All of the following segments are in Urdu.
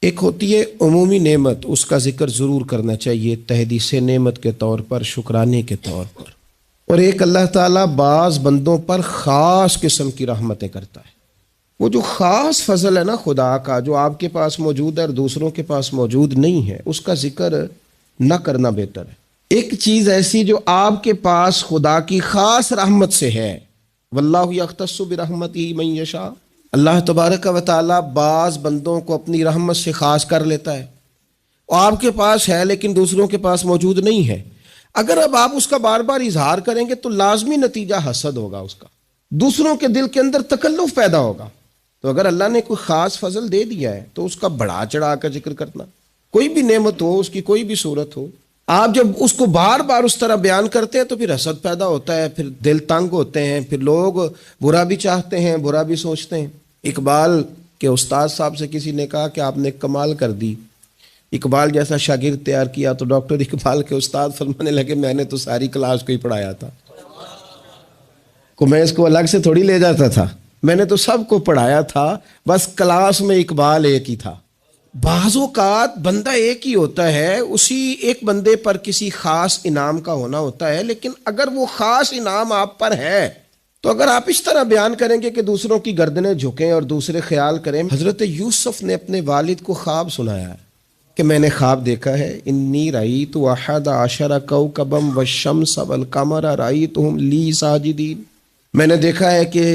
ایک ہوتی ہے عمومی نعمت، اس کا ذکر ضرور کرنا چاہیے تحدیث نعمت کے طور پر، شکرانے کے طور پر، اور ایک اللہ تعالیٰ بعض بندوں پر خاص قسم کی رحمتیں کرتا ہے۔ وہ جو خاص فضل ہے نا خدا کا، جو آپ کے پاس موجود ہے اور دوسروں کے پاس موجود نہیں ہے، اس کا ذکر نہ کرنا بہتر ہے۔ ایک چیز ایسی جو آپ کے پاس خدا کی خاص رحمت سے ہے، واللہ یختص برحمتہ من یشاء، اللہ تبارک و تعالیٰ بعض بندوں کو اپنی رحمت سے خاص کر لیتا ہے، اور آپ کے پاس ہے لیکن دوسروں کے پاس موجود نہیں ہے۔ اگر اب آپ اس کا بار بار اظہار کریں گے تو لازمی نتیجہ حسد ہوگا، اس کا دوسروں کے دل کے اندر تکلف پیدا ہوگا۔ تو اگر اللہ نے کوئی خاص فضل دے دیا ہے تو اس کا بڑھا چڑھا کر ذکر کرنا، کوئی بھی نعمت ہو، اس کی کوئی بھی صورت ہو، آپ جب اس کو بار بار اس طرح بیان کرتے ہیں تو پھر حسد پیدا ہوتا ہے، پھر دل تنگ ہوتے ہیں، پھر لوگ برا بھی چاہتے ہیں، برا بھی سوچتے ہیں۔ اقبال کے استاد صاحب سے کسی نے کہا کہ آپ نے کمال کر دی، اقبال جیسا شاگرد تیار کیا، تو ڈاکٹر اقبال کے استاد فرمانے لگے میں نے تو ساری کلاس کو ہی پڑھایا تھا، میں اس کو الگ سے تھوڑی لے جاتا تھا، میں نے تو سب کو پڑھایا تھا، بس کلاس میں اقبال ایک ہی تھا۔ بعض اوقات بندہ ایک ہی ہوتا ہے، اسی ایک بندے پر کسی خاص انعام کا ہونا ہوتا ہے، لیکن اگر وہ خاص انعام آپ پر ہے تو اگر آپ اس طرح بیان کریں گے کہ دوسروں کی گردنیں جھکیں اور دوسرے خیال کریں۔ حضرت یوسف نے اپنے والد کو خواب سنایا ہے کہ میں نے خواب دیکھا ہے، انی رأیت احد عشر کوکبا والشمس والقمر رأیتهم لی ساجدین، میں نے دیکھا ہے کہ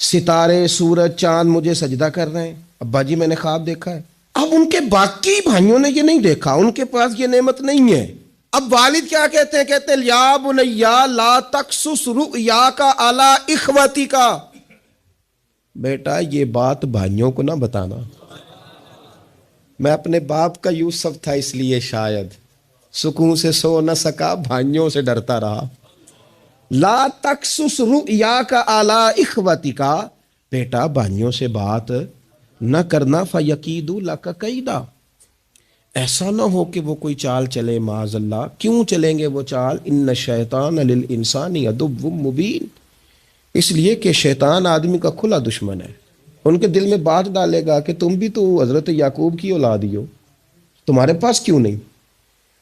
ستارے، سورج، چاند مجھے سجدہ کر رہے ہیں، ابا جی میں نے خواب دیکھا ہے۔ اب ان کے باقی بھائیوں نے یہ نہیں دیکھا، ان کے پاس یہ نعمت نہیں ہے۔ اب والد کیا کہتے ہیں؟ کہتے ہیں یا بنیا لا تقصص رؤیاک علی اخوتک، بیٹا یہ بات بھائیوں کو نہ بتانا۔ میں اپنے باپ کا یوسف تھا، اس لیے شاید سکون سے سو نہ سکا، بھائیوں سے ڈرتا رہا۔ لا تقصص رؤیاک علی اخوتک، بیٹا بھائیوں سے بات نہ کرنا، فیکیدوا لک کیدا، ایسا نہ ہو کہ وہ کوئی چال چلے، معاذ اللہ۔ کیوں چلیں گے وہ چال؟ ان الشیطان للانسان عدو مبین، اس لیے کہ شیطان آدمی کا کھلا دشمن ہے، ان کے دل میں بات ڈالے گا کہ تم بھی تو حضرت یعقوب کی اولاد ہی ہو، تمہارے پاس کیوں نہیں؟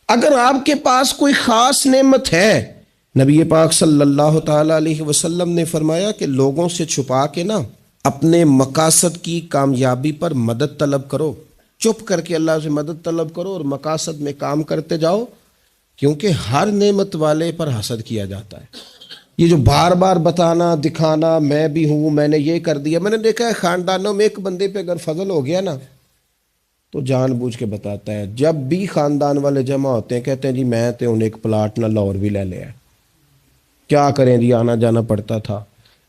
اگر آپ کے پاس کوئی خاص نعمت ہے، نبی پاک صلی اللہ تعالی علیہ وسلم نے فرمایا کہ لوگوں سے چھپا کے نا اپنے مقاصد کی کامیابی پر مدد طلب کرو، چپ کر کے اللہ سے مدد طلب کرو اور مقاصد میں کام کرتے جاؤ، کیونکہ ہر نعمت والے پر حسد کیا جاتا ہے۔ یہ جو بار بار بتانا، دکھانا، میں بھی ہوں، میں نے یہ کر دیا، میں نے دیکھا ہے خاندانوں میں ایک بندے پہ اگر فضل ہو گیا نا تو جان بوجھ کے بتاتا ہے، جب بھی خاندان والے جمع ہوتے ہیں کہتے ہیں جی میں تو انہیں ایک پلاٹ نہ لاہور بھی لے لیا، کیا کریں جی آنا جانا پڑتا تھا،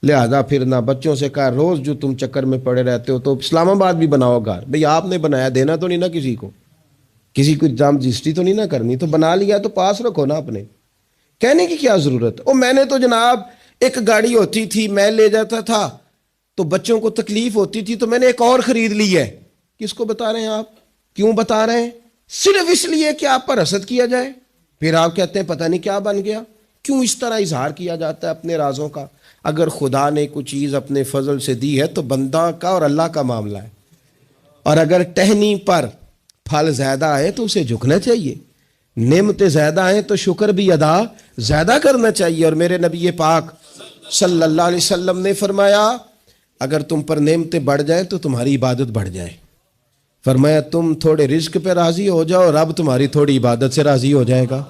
لہذا پھر نہ بچوں سے کہا روز جو تم چکر میں پڑے رہتے ہو تو اسلام آباد بھی بناؤ گھر، بھئی آپ نے بنایا، دینا تو نہیں نا کسی کو، کسی کو جام رجسٹری تو نہیں نہ کرنی، تو بنا لیا تو پاس رکھو نا اپنے، کہنے کی کیا ضرورت؟ او میں نے تو جناب ایک گاڑی ہوتی تھی میں لے جاتا تھا تو بچوں کو تکلیف ہوتی تھی تو میں نے ایک اور خرید لی ہے۔ کس کو بتا رہے ہیں آپ؟ کیوں بتا رہے ہیں؟ صرف اس لیے کہ آپ پر حسد کیا جائے، پھر آپ کہتے ہیں پتہ نہیں کیا بن گیا۔ کیوں اس طرح اظہار کیا جاتا ہے اپنے رازوں کا؟ اگر خدا نے کوئی چیز اپنے فضل سے دی ہے تو بندہ کا اور اللہ کا معاملہ ہے، اور اگر ٹہنی پر پھل زیادہ آئے تو اسے جھکنا چاہیے، نعمتیں زیادہ آئیں تو شکر بھی ادا زیادہ کرنا چاہیے۔ اور میرے نبی پاک صلی اللہ علیہ وسلم نے فرمایا اگر تم پر نعمتیں بڑھ جائیں تو تمہاری عبادت بڑھ جائے، فرمایا تم تھوڑے رزق پہ راضی ہو جاؤ، رب تمہاری تھوڑی عبادت سے راضی ہو جائے گا۔